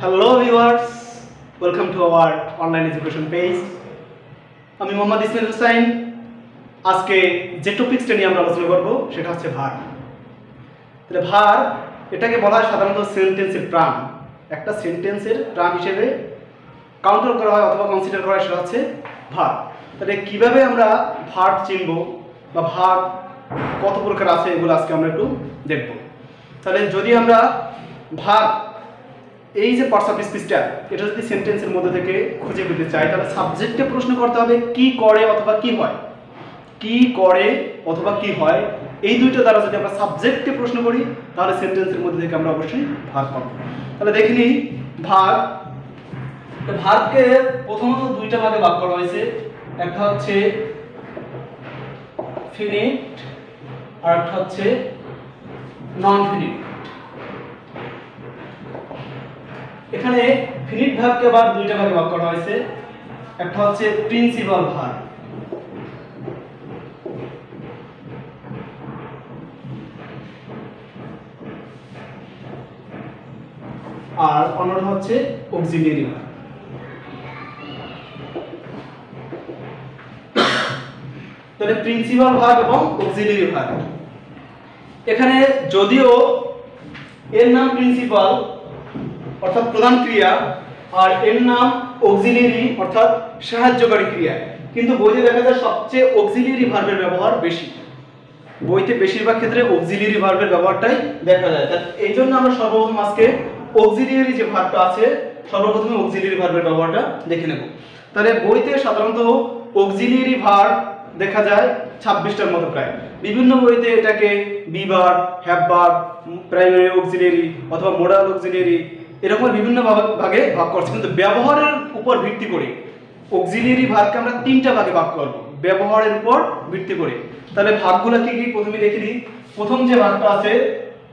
Hello viewers, welcome to our online education page. আমি মোহাম্মদ ইসমাইল হোসেন। আজকে যে টপিকসটা নিয়ে আমরা আলোচনা করব সেটা হচ্ছে ভার। তাহলে ভার এটাকে বলা হয় সাধারণত সেন্টেন্সের প্রাণ। একটা সেন্টেন্সের প্রাণ হিসেবে কাউন্টার করা হয় অথবা কনসিডার করা হয় সেটা হচ্ছে ভার। তাহলে কিভাবে আমরা ভার চিনব বা ভার কত প্রকার আছে এগুলো আজকে আমরা একটু দেখব। তাহলে যদি আমরা ভার এই যে পার্টস অফ স্পিচটা এটা যদি সেন্টেন্সের মধ্যে থেকে খুঁজে পেতে চাই তাহলে সাবজেক্টে প্রশ্ন করতে হবে কি করে অথবা কি হয়, কি করে অথবা কি হয়, এই দুইটা দ্বারা যদি আমরা সাবজেক্টে প্রশ্ন করি তাহলে সেন্টেন্সের মধ্যে থেকে আমরা অবশ্যই ভার পাবো। তাহলে দেখে নিই ভার। ভারকে প্রথমত দুইটা ভাগে ভাগ করা হয়েছে, একটা হচ্ছে ফিনিট আর একটা হচ্ছে নন ফিনিট। এখানে ফিনিট ভাগকে আবার দুইটা ভাগে ভাগ করা হয়েছে, একটা হচ্ছে প্রিন্সিপাল ভার আর অন্যটা হচ্ছে অক্সিলিয়ারি ভার। তাহলে প্রিন্সিপাল ভার এবং অক্সিলিয়ারি ভার, এখানে যদিও এর নাম প্রিন্সিপাল অর্থাৎ প্রধান ক্রিয়া আর এর নাম অক্সিলিয়ারি অর্থাৎ সাহায্যকারী ক্রিয়া, কিন্তু বইতে দেখা যায় সবচেয়ে অক্সিলিয়ারি ভার্বের ব্যবহার বেশি। বইতে বেশিরভাগ ক্ষেত্রে অক্সিলিয়ারি ভার্বের ব্যবহারটাই দেখা যায়। তাই এই জন্য আমরা সর্বপ্রথম আজকে অক্সিলিয়ারি যে ভার্বটা আছে সর্বপ্রথমে অক্সিলিয়ারি ভার্বের ব্যবহারটা দেখে নেব। তাহলে বইতে সাধারণত অক্সিলিয়ারি ভার্ব দেখা যায় 26টার মতো প্রায়। বিভিন্ন বইতে এটাকে be verb, have verb, primary auxiliary অথবা মোডাল অক্সিলিয়ারি এরকম বিভিন্ন ভাগে ভাগ করছে, কিন্তু ব্যবহারের উপর ভিত্তি করে অক্সিলিয়ারি ভার্বকে আমরা তিনটা ভাগে ভাগ করব ব্যবহারের উপর ভিত্তি করে। তাহলে ভাগগুলো কি কি প্রথমে দেখে নিই। প্রথম যে ভাগটা আছে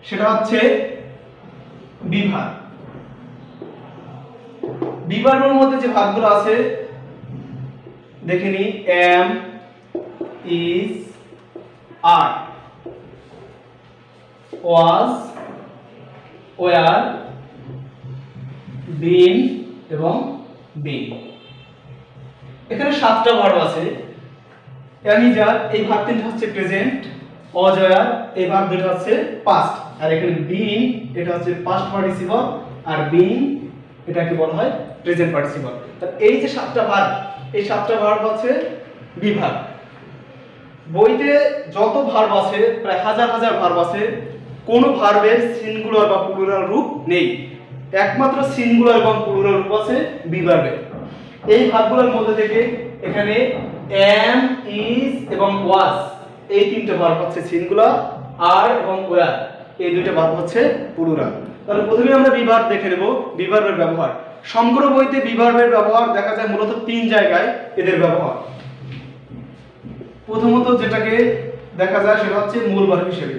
সেটা হচ্ছে বি ভার্ব। বি ভার্বের মধ্যে যে ভাগগুলো আছে দেখে নিই, am, is, are, was, were, been এবং বিন। এখানে 7টা ভার্ব আছে। অ্যামিজার এই ভার্ব তিনটা হচ্ছে প্রেজেন্ট, অজয়ার এই ভার্ব দুটো হচ্ছে পাস্ট, আর এখানে বিন এটা হচ্ছে পাস্ট পার্টিসিপল আর বিন এটাকে বলা হয় প্রেজেন্ট পার্টিসিপল। তাহলে এই যে 7টা ভার্ব, এই 7টা ভার্ব হচ্ছে বি ভার্ব। বইতে যত ভার্ব আছে প্রায় হাজার হাজার ভার্ব আছে, কোনো ভার্বের সিঙ্গুলার বা প্লুরাল রূপ নেই, একমাত্র সিঙ্গুলার এবং প্লুরাল রূপ আছে বি ভার্বের। এই ভার্বগুলোর মধ্যে থেকে এখানে এম, ইজ এবং ওয়াজ এই তিনটে ভার্ব হচ্ছে সিঙ্গুলার, আর এবং ওয়ার এই দুইটা ভার্ব হচ্ছে প্লুরাল। তাহলে প্রথমে আমরা বি ভার্ব দেখে নেব বি ভার্বের ব্যবহার। সমগ্র বইতে বি ভার্বের ব্যবহার দেখা যায় মূলত 3 জায়গায় এদের ব্যবহার। প্রথমত যেটাকে দেখা যায় সেটা হচ্ছে মূল ভার্ব হিসেবে।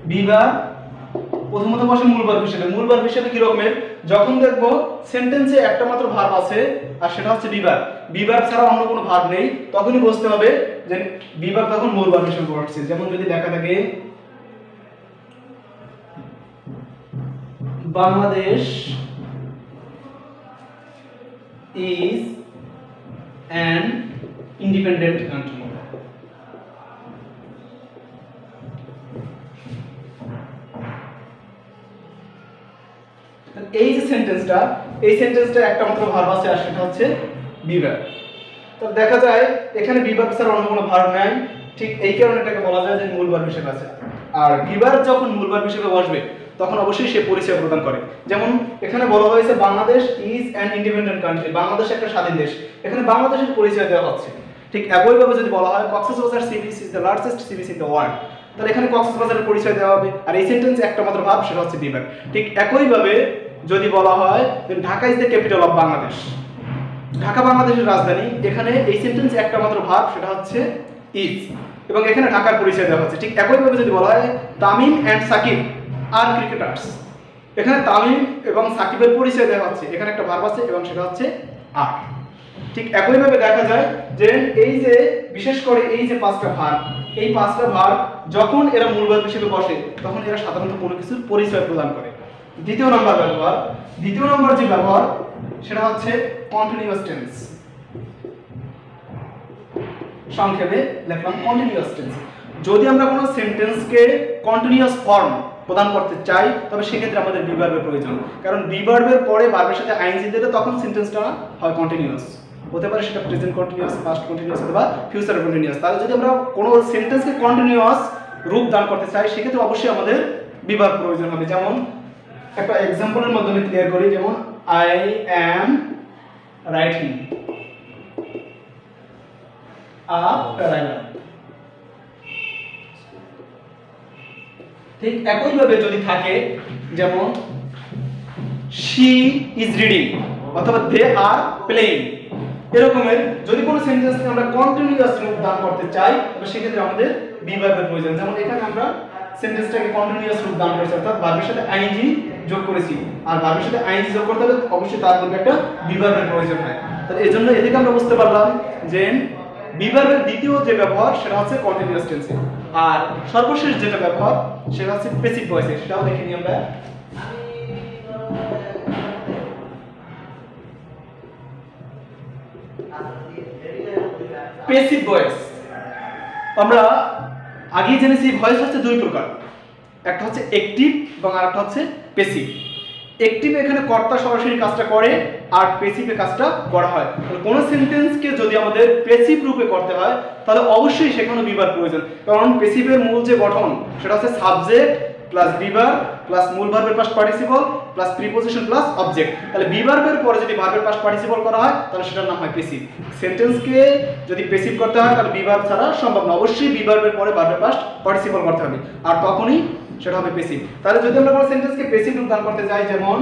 বি ভার্ব প্রথমত বসে মূল ভার্ব হিসেবে। মূল ভার্ব হিসেবে কি রকমের, যখন দেখব সেন্টেন্সে একটা মাত্র ভার্ব আছে আর সেটা হচ্ছে বি ভার্ব, বি ভার্ব ছাড়া অন্য কোনো ভার্ব নেই, তখনই বুঝতে হবে যে বি ভার্ব তখন মূল ভার্ব হিসেবে বসছে। যেমন যদি লেখা থাকে Bangladesh is an independent country, এই যে সেন্টেন্সটা এই সেন্টেন্সটা একটা মাত্র ভার্ব আছে আর সেটা হচ্ছে বি ভার্ব। তো দেখা যায় এখানে বি ভার্ব ছাড়া অন্য কোনো ভার্ব নাই, ঠিক এই কারণে এটাকে বলা যায় যে মূল ভার্ব হিসেবে আছে। আর বি ভার্ব যখন মূল ভার্ব হিসেবে বসবে তখন অবশ্যই সে পরিচয় প্রদান করে। যেমন এখানে বলা হয়েছে Bangladesh is an independent country, Bangladesh একটা স্বাধীন দেশ, এখানে বাংলাদেশের পরিচয় দেওয়া হচ্ছে। ঠিক একইভাবে যদি বলা হয় Cox's Bazar sea beach is the largest sea beach in the world, তাহলে এখানে কক্সবাজারের পরিচয় দেওয়া হবে, আর এই সেন্টেন্সে একটা মাত্র ভার্ব সেটা হচ্ছে বি ভার্ব। ঠিক একইভাবে যদি বলা হয় Dhaka is the capital of Bangladesh, Dhaka বাংলাদেশের রাজধানী, এখানে এই সেন্টেন্সে একটা মাত্র ভার্ব সেটা হচ্ছে ইজ, এবং এখানে ঢাকার পরিচয় দেওয়া হচ্ছে। ঠিক একইভাবে যদি বলা হয় Tamim and Shakib are cricketers, এখানে তামিম এবং সাকিবের পরিচয় দেওয়া হচ্ছে, এখানে একটা ভার্ব আছে এবং সেটা হচ্ছে আর। ঠিক একইভাবে দেখা যায় যে এই যে বিশেষ করে এই যে 5টা ভার্ব, এই 5টা ভার্ব যখন এরা মূল ভার্ব হিসেবে বসে তখন এরা সাধারণত কোনো কিছুর পরিচয় প্রদান করে। দ্বিতীয় নম্বর ব্যবহার, দ্বিতীয় নম্বর যে ব্যবহার সেটা হচ্ছে কন্টিনিউয়াস টেন্স। সংক্ষেপে লিখলাম কন্টিনিউয়াস টেন্স। যদি আমরা কোনো সেন্টেন্সকে কন্টিনিউয়াস ফর্ম প্রদান করতে চাই তবে সেক্ষেত্রে আমাদের বি ভার্বের প্রয়োজন, কারণ বি ভার্বের পরে ভার্বের সাথে আইএনজি দিলে তখন সেন্টেন্সটা হয় কন্টিনিউয়াস। হতে পারে সেটা প্রেজেন্ট কন্টিনিউয়াস, পাস্ট কন্টিনিউয়াস অথবা ফিউচার কন্টিনিউয়াস। তাহলে যদি আমরা কোনো সেন্টেন্সকে কন্টিনিউয়াস রূপ দান করতে চাই সেক্ষেত্রে অবশ্যই আমাদের বি ভার্ব প্রয়োজন হবে। যেমন একটা এক্সাম্পলের মাধ্যমে ক্লিয়ার করি, যেমন I am writing a paragraph. ঠিক একইভাবে যদি থাকে যেমন she is reading অথবা they are playing, এরকমের যদি কোনো সেন্টেন্সকে আমরা কন্টিনিউয়াস রূপ দান করতে চাই তবে সেক্ষেত্রে আমাদের বি ভার্বের প্রয়োজন। যেমন এখানে আমরা সেন্টেন্সটাকে কন্টিনিউয়াস রূপ দান করেছি অর্থাৎ ভার্বের সাথে আইএনজি যোগ করেছি, আর ভার্বের সাথে আইএনজি যোগ করতে হলে অবশ্যই তার মধ্যে একটা বি ভার্বের প্রয়োজন হয়। তাহলে এজন্য এদিকে আমরা বুঝতে পারলাম যে বি ভার্বের দ্বিতীয় যে ব্যবহার সেটা হচ্ছে কন্টিনিউয়াস টেন্সে, আর সর্বশেষ যেটা ব্যবহার সেটা হচ্ছে প্যাসিভ ভয়েসে। সেটাও দেখে নিই আমরা। প্যাসিভ ভয়েস আমরা আগেই জেনেছি ভয়েস হচ্ছে দুই প্রকার, একটা হচ্ছে অ্যাক্টিভ এবং আরেকটা হচ্ছে প্যাসিভ। অ্যাক্টিভ এখানে কর্তা সরাসরি কাজটা করে আর প্যাসিভে কাজটা করা হয়। তাহলে কোনো সেন্টেন্সকে যদি আমাদের প্যাসিভ রূপে করতে হয় তাহলে অবশ্যই সেখানে বি ভার্ব প্রয়োজন, কারণ প্যাসিভের মূল যে গঠন সেটা হচ্ছে subject plus be verb plus মূল ভার্বের past participle plus preposition plus object. তাহলে বি ভার্বের পরে যদি ভার্বের পাস্ট পার্টিসিপল করা হয় তাহলে সেটার নাম হয় প্যাসিভ। সেন্টেন্সকে যদি প্যাসিভ করতে হয় তাহলে বি ভার্ব ছাড়া সম্ভব না, অবশ্যই বি ভার্বের পরে ভার্বের পাস্ট পার্টিসিপল করতে হবে, আর তখনই সেটা হবে প্যাসিভ। তাহলে যদি আমরা কোনো সেন্টেন্সকে প্যাসিভ রূপ দান করতে যাই, যেমন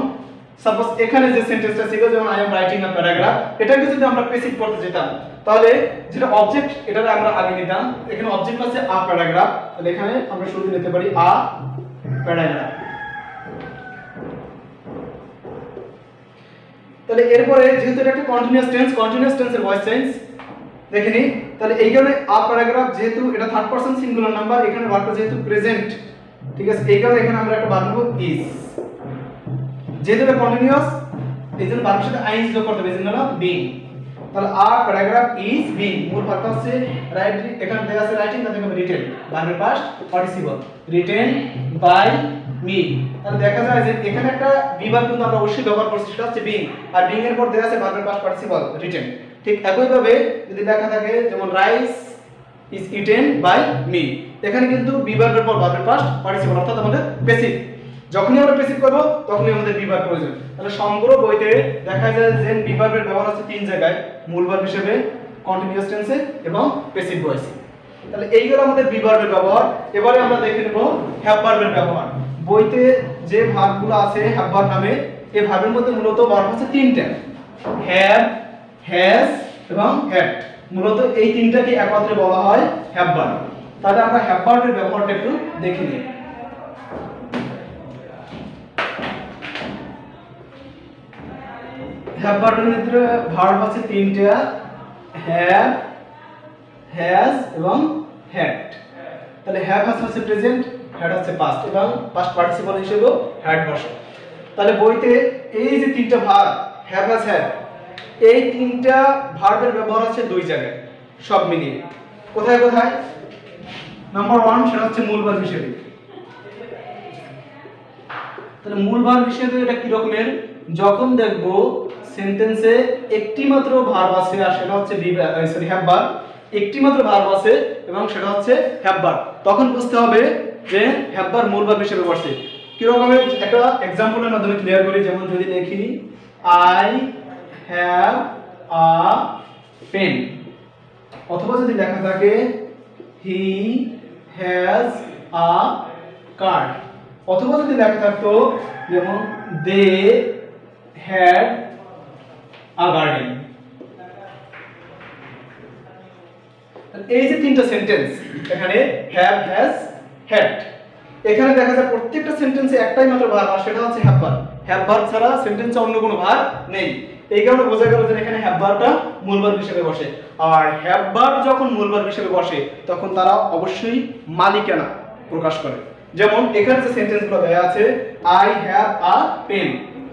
সাপোজ এখানে যে সেন্টেন্সটা ছিল যেমন I am writing a paragraph, এটাকে যদি আমরা প্যাসিভ করতে যেতাম তাহলে যেটা অবজেক্ট এটাকে আমরা আগে নিতাম, এখানে অবজেক্ট আছে আ প্যারাগ্রাফ, তাহলে এখানে আমরা শুরুতে নিতে পারি আ প্যারাগ্রাফ। তাহলে এরপরে যেহেতু এটা একটা কন্টিনিউয়াস টেন্স, কন্টিনিউয়াস টেন্সের ভয়েস চেঞ্জ দেখে নিই। তাহলে এই কারণে আ প্যারাগ্রাফ যেহেতু এটা থার্ড পারসন সিঙ্গুলার নাম্বার, এখানে ভার্বটা যেহেতু প্রেজেন্ট, ঠিক আছে, এই কারণে এখানে আমরা একটা ভার্ব নেব ইজ। যেহেতু এটা কন্টিনিউয়াস এইজন্য ভার্বের সাথে আইএনজি যোগ করতে হবে, এজন্য হলো বিং। তাহলে আ প্যারাগ্রাফ ইজ বিং, মূল ভার্বটা হচ্ছে রাইটিং, এখানে দেয়া আছে রাইটিং, তাতে হবে রিটেন, ভার্বের past participle written by me. তাহলে দেখা যায় যে এখানে একটা বি ভার্ব কিন্তু আমরা অবশ্যই ব্যবহার করছি, সেটা হচ্ছে বিং, আর বিং এর পর দেয়া আছে ভার্বের পাস্ট পার্টিসিপল রিটেন। ঠিক একইভাবে যদি লেখা থাকে যেমন rice is eaten by me, এখানে কিন্তু বি ভার্বের পর ভার্বের পাস্ট পার্টিসিপল অর্থাৎ আমাদের প্যাসিভ। যখনই আমরা প্যাসিভ করব তখনই আমাদের বি ভার্ব প্রয়োজন। তাহলে সমগ্র বইতে দেখা যায় যে বি ভার্বের ব্যবহার হচ্ছে তিন জায়গায়, মূল ভার্ব হিসেবে, কন্টিনিউয়াস টেন্সে এবং প্যাসিভ ভয়েসে। তাহলে এইগুলো আমাদের বি ভার্বের ব্যবহার। এবারে আমরা দেখে নেব হ্যাভ ভার্বের ব্যবহার। বইতে যে ভার্বগুলো আছে হ্যাভ ভার্ব নামে, এই ভার্বের মধ্যে মূলত ভার্ব হচ্ছে তিনটা, হ্যাভ, হ্যাজ এবং হ্যাড। মূলত এই তিনটাকে একত্রে বলা হয় হ্যাভ ভার্ব। তাহলে আমরা হ্যাভ ভার্বের ব্যবহারটা একটু দেখে নিই। হ্যাভ ভার্বের মধ্যে ভার্ব আছে তিনটা, হ্যাভ, হ্যাজ এবং হ্যাড। তাহলে হ্যাভ হচ্ছে প্রেজেন্ট, হ্যাড হচ্ছে পাস্ট এবং পাস্ট পার্টিসিপল হিসেবে হ্যাড বসে। তাহলে বইতে এই যে তিনটা ভার্ব হ্যাভ, হ্যাজ, হ্যাড, এই তিনটা ভার্বের ব্যবহার আছে দুই জায়গায় সব মিলিয়ে। কোথায় কোথায়? নাম্বার 1 সেটা হচ্ছে মূল ভার্ব হিসেবে। তাহলে মূল ভার্ব হিসেবে এটা কি রকমের? যখন দেখব সেন্টেন্সে একটি মাত্র ভার্ব আছে আর সেটা হচ্ছে হ্যাভ ভার্ব, একটি মাত্র ভার্ব আছে এবং সেটা হচ্ছে হ্যাভ ভার্ব, তখন বুঝতে হবে যে হ্যাভ ভার্ব মূল ভার্ব হিসেবে বসে। কি রকমের একটা एग्जांपलের মাধ্যমে ক্লিয়ার করি। যেমন যদি লিখি আই হ্যাভ আ পেন, অথবা যদি লেখা থাকে হি হ্যাজ আ কার্ড, অথবা যদি লেখা থাকতো যেমন দে হ্যাড আ গার্ডেন। এই যে তিনটা সেন্টেন্স এখানে হ্যাভ, হ্যাজ, হ্যাড, এখানে দেখা যায় প্রত্যেকটা সেন্টেন্সে একটাই মাত্র ভার্ব আর সেটা হচ্ছে হ্যাভ ভার্ব। হ্যাভ ভার্ব ছাড়া সেন্টেন্সে অন্য কোনো ভার্ব নেই। এই কারণে বোঝা গেল যে এখানে হ্যাভ ভার্বটা মূল ভার্ব হিসেবে বসে। আর হ্যাভ ভার্ব যখন মূল ভার্ব হিসেবে বসে তখন তারা অবশ্যই মালিকানা প্রকাশ করে। যেমন এখানে যে সেন্টেন্সগুলো দেওয়া আছে, আই হ্যাভ আ পেন,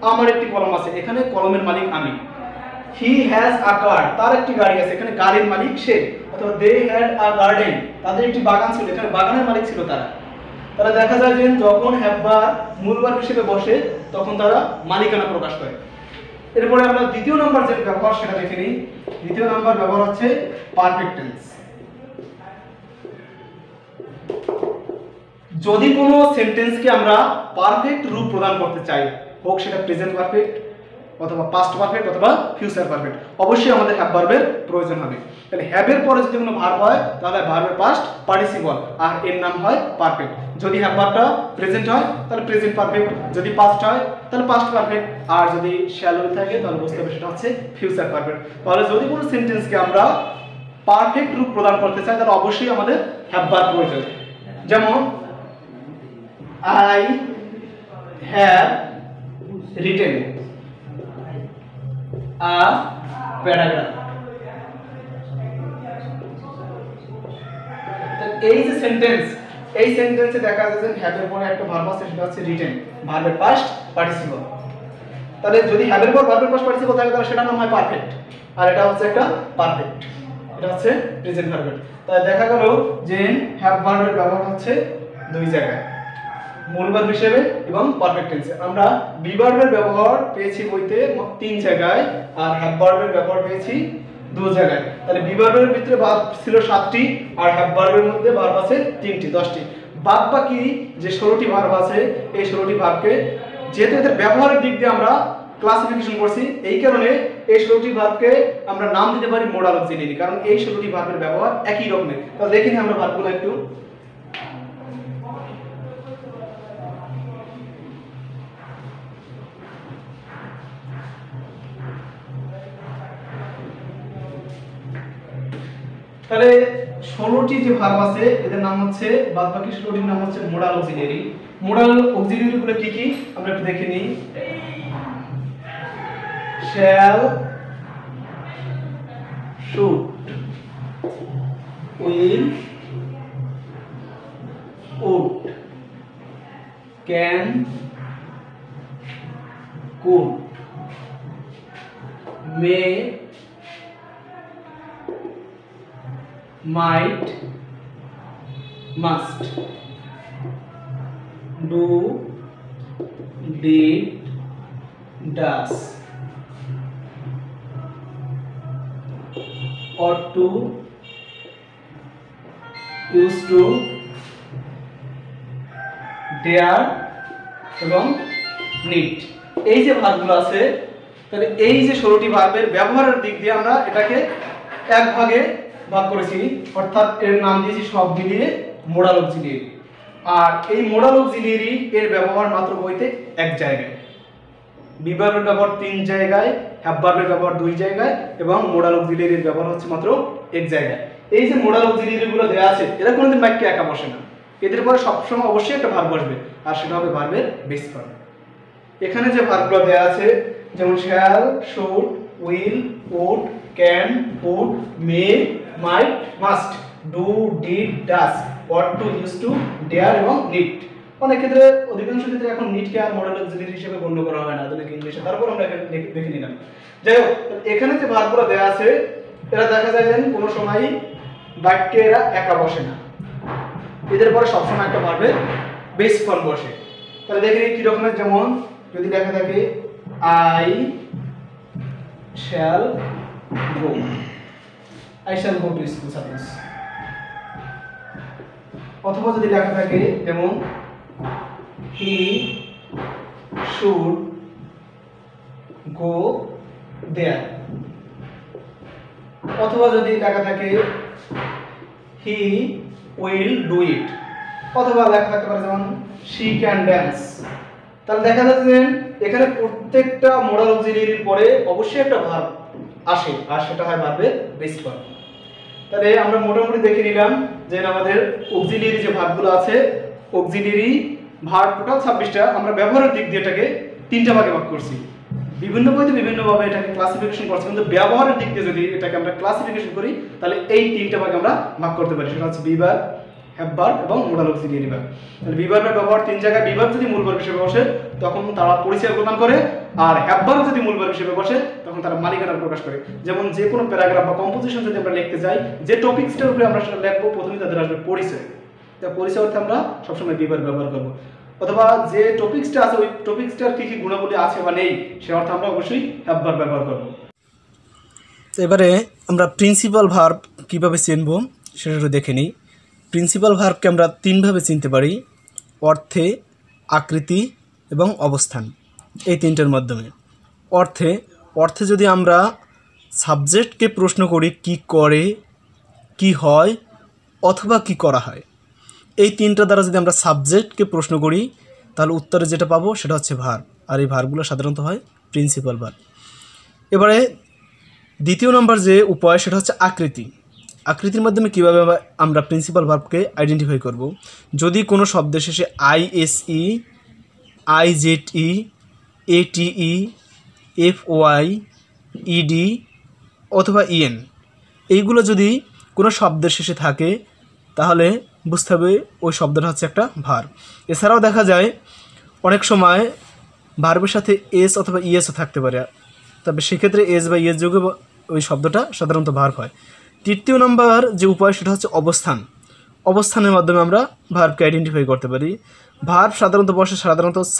আমার একটি কলম আছে, এখানে কলমের মালিক আমি। হি হ্যাজ আ কার, তার একটি গাড়ি আছে, এখানে গাড়ির মালিক সে। অথবা দে হ্যাড আ গার্ডেন, তাদের একটি বাগান ছিল, এখানে বাগানের মালিক ছিল তারা। তাহলে দেখা যায় যে যখন হ্যাভ ভার্ব মূল ভার্ব হিসেবে বসে তখন তারা মালিকানা প্রকাশ করে। এরপরে আমরা দ্বিতীয় নাম্বার যে ব্যবহার সেটা দেখে নিই। দ্বিতীয় নাম্বার ব্যবহার হচ্ছে পারফেক্ট টেন্স। যদি কোনো সেন্টেন্সকে আমরা পারফেক্ট রূপ প্রদান করতে চাই, হোক সেটা প্রেজেন্ট পারফেক্ট অথবা পাস্ট পারফেক্ট অথবা ফিউচার পারফেক্ট, অবশ্যই আমাদের হ্যাভ ভার্বের প্রয়োজন হবে। তাহলে হ্যাভের পরে যদি কোনো ভার্ব হয় তাহলে ভার্বের পাস্ট পার্টিসিপল আর এর নাম হয় পারফেক্ট। যদি হ্যাভ ভার্বটা প্রেজেন্ট হয় তাহলে প্রেজেন্ট পারফেক্ট, যদি পাস্ট হয় তাহলে পাস্ট পারফেক্ট, আর যদি শ্যাল উইল থাকে তাহলে বুঝতে হবে সেটা হচ্ছে ফিউচার পারফেক্ট। তাহলে যদি কোনো সেন্টেন্সকে আমরা পারফেক্ট রূপ প্রদান করতে চাই তাহলে অবশ্যই আমাদের হ্যাভ ভার্ব প্রয়োজন। যেমন I have written a paragraph. এই যে সেন্টেন্স, এই সেন্টেন্সে দেখা যাচ্ছে যে হ্যাভ এর পরে একটা ভার্ব আছে, সেটা হচ্ছে রিটেন, ভার্বের পাস্ট পার্টিসিপল। তাহলে যদি হ্যাভ এর পর ভার্বের পাস্ট পার্টিসিপল থাকে তাহলে সেটার নাম হয় পারফেক্ট, আর এটা হচ্ছে একটা পারফেক্ট, এটা হচ্ছে প্রেজেন্ট ভার্বের। তাহলে দেখা গেল যে হ্যাভ ভার্বের ব্যবহার হচ্ছে দুই জায়গায়, মূল ভার্ব হিসেবে এবং পারফেক্ট টেন্সে। আমরা বি ভার্বের ব্যবহার পেয়েছি বইতে তিন জায়গায়, আর হ্যাভ ভার্বের ব্যবহার পেয়েছি দু জায়গায়। তাহলে বি ভার্বের ভিতরে ভার্ব ছিল 7টি আর হ্যাভ ভার্বের মধ্যে ভার্ব আছে 3টি, 10টি। বাদ বাকি যে 16টি ভার্ব আছে, এই 16টি ভার্বকে যেহেতু এদের ব্যবহারের দিক দিয়ে আমরা ক্লাসিফিকেশন করছি, এই কারণে এই 16টি ভার্বকে আমরা নাম দিতে পারি মোডাল অক্সিলিয়ারি, কারণ এই 16টি ভার্বের ব্যবহার একই রকমের। তাহলে দেখে নিই আমরা ভার্বগুলো একটু। তাহলে 16টি যে ভার্ব আছে এদের নাম হচ্ছে, বাদ বাকি 16টির নাম হচ্ছে মোডাল অক্সিলিয়ারি। মোডাল অক্সিলিয়ারি গুলো কি কি আমরা একটু দেখে নিই। shall, should, will, would, can, could, may, might, must, do, did, does, ought to, used to, dare এবং need। এই যে ভার্বগুলো আছে, তাহলে এই যে 16টি ভার্বের ব্যবহারের দিক দিয়ে আমরা এটাকে এক ভাগে ভাগ করেছি, অর্থাৎ এর নাম দিয়েছি সব মিলিয়ে মোডাল অক্সিলিয়ারি। আর এই মোডাল অক্সিলিয়ারি এর ব্যবহার মাত্র বইতে এক জায়গায়, বি ভার্বের ব্যবহার 3 জায়গায়, হ্যাভ ভার্বের ব্যবহার 2 জায়গায় এবং মোডাল অক্সিলিয়ারির ব্যবহার হচ্ছে মাত্র এক জায়গায়। এই যে মোডাল অক্সিলিয়ারি গুলো দেওয়া আছে এরা কোনোদিন বাক্যে একা বসে না, এদের পরে সবসময় অবশ্যই একটা ভার্ব বসবে, আর সেটা হবে ভার্বের বেস ফর্ম। এখানে যে ভার্বগুলো দেওয়া আছে যেমন shall, should, will, would, can, could, may, might, must, do, did, does, ought to, used to, dare এবং need। অনেক ক্ষেত্রে, অধিকাংশ ক্ষেত্রে এখন নিডকে আর মডেল অক্সিলিয়ারি হিসেবে গণ্য করা হয় না আধুনিক ইংলিশে, তারপর আমরা এখানে দেখে নিলাম। যাই হোক, এখানে যে ভার্বগুলো দেওয়া আছে এরা দেখা যায় যে কোনো সময় বাক্যে এরা একা বসে না, এদের পরে সবসময় একটা ভার্বের বেস ফর্ম বসে। তাহলে দেখে কি রকমের, যেমন যদি লেখা থাকে I shall go, I shall go to school suppose। অথবা যদি লেখা থাকে যেমন he should go there। অথবা যদি লেখা থাকে he will do it। অথবা লেখা থাকতে পারে যেমন she can dance। তাহলে দেখা যাচ্ছে যে এখানে প্রত্যেকটা মোডাল অক্সিলিয়ারির পরে অবশ্যই একটা ভার্ব আসে, আর সেটা হয় ভার্বের বেস ফর্ম। তাহলে আমরা মোটামুটি দেখে নিলাম যে আমাদের অক্সিলিয়ারি যে ভার্বগুলো আছে, অক্সিলিয়ারি ভার্ব টোটাল 26টা, আমরা ব্যবহারের দিক দিয়ে এটাকে 3টা ভাগে ভাগ করছি। বিভিন্ন বইতে বিভিন্নভাবে এটাকে ক্লাসিফিকেশন করছি, কিন্তু ব্যবহারের দিক দিয়ে যদি এটাকে আমরা ক্লাসিফিকেশন করি তাহলে এই 3টা ভাগে আমরা ভাগ করতে পারি। সেটা হচ্ছে বি ভার্ব, হ্যাভ ভার্ব এবং মোডাল অক্সিলিয়ারি ভার্ব। তাহলে বি ভার্বের ব্যবহার 3 জায়গায়। বি ভার্ব যদি মূল ভার্ব হিসেবে বসে তখন তারা পরিচয় প্রদান করে, আর হ্যাভ ভার্ব যদি মূল ভার্ব হিসেবে বসে তখন তারা মালিকানা প্রকাশ করে। যেমন যে কোনো প্যারাগ্রাফ বা কম্পোজিশন যদি আমরা লিখতে যাই, যে টপিকসটার উপরে আমরা সেটা লিখবো, প্রথমেই তাদের আসবে পরিচয়। তা পরিচয় অর্থে আমরা সবসময় বি ভার্ব ব্যবহার করবো, অথবা যে টপিকসটা আছে ওই টপিকসটার কী কী গুণাবলী আছে বা নেই সে অর্থে আমরা অবশ্যই হ্যাভ ভার্ব ব্যবহার করবো। তো এবারে আমরা প্রিন্সিপাল ভার্ব কীভাবে চিনব সেটা একটু দেখে নিই। প্রিন্সিপাল ভার্বকে আমরা 3 ভাবে চিনতে পারি: অর্থে, আকৃতি এবং অবস্থান। এই 3টার মাধ্যমে। অর্থে যদি আমরা সাবজেক্টকে প্রশ্ন করি কি করে, কি হয় অথবা কি করা হয়, এই 3টা দ্বারা যদি আমরা সাবজেক্টকে প্রশ্ন করি তাহলে উত্তরে যেটা পাবো সেটা হচ্ছে ভার্ব, আর এই ভার্বগুলো সাধারণত হয় প্রিন্সিপাল ভার্ব। এবারে দ্বিতীয় নম্বর যে উপায় সেটা হচ্ছে আকৃতি। আকৃতির মাধ্যমে কীভাবে আমরা প্রিন্সিপাল ভার্বকে আইডেন্টিফাই করব? যদি কোনো শব্দের শেষে আইএসই, আইজেডই, এটিই, এফওয়াই, ইডি অথবা ইএন এইগুলো যদি কোনো শব্দের শেষে থাকে তাহলে বুঝতে হবে ওই শব্দটা হচ্ছে একটা ভার্ব। এছাড়াও দেখা যায় অনেক সময় ভার্বের সাথে এস অথবা ইএসও থাকতে পারে, তবে সেক্ষেত্রে এস বা ইএস যোগে ওই শব্দটা সাধারণত ভার্ব হয়। তৃতীয় নম্বর যে উপায় সেটা হচ্ছে অবস্থান। অবস্থানের মাধ্যমে আমরা ভার্বকে আইডেন্টিফাই করতে পারি। ভার্ব সাধারণত বসে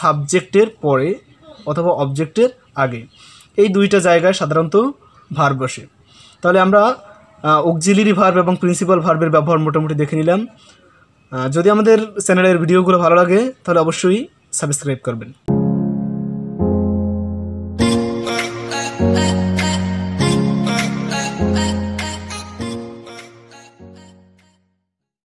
সাবজেক্টের পরে অথবা অবজেক্টের আগে, এই 2টা জায়গায় সাধারণত ভার্ব বসে। তাহলে আমরা অক্সিলিয়ারি ভার্ব এবং প্রিন্সিপাল ভার্বের ব্যবহার মোটামুটি দেখে নিলাম। যদি আমাদের চ্যানেলের ভিডিওগুলো ভালো লাগে তাহলে অবশ্যই সাবস্ক্রাইব করবেন।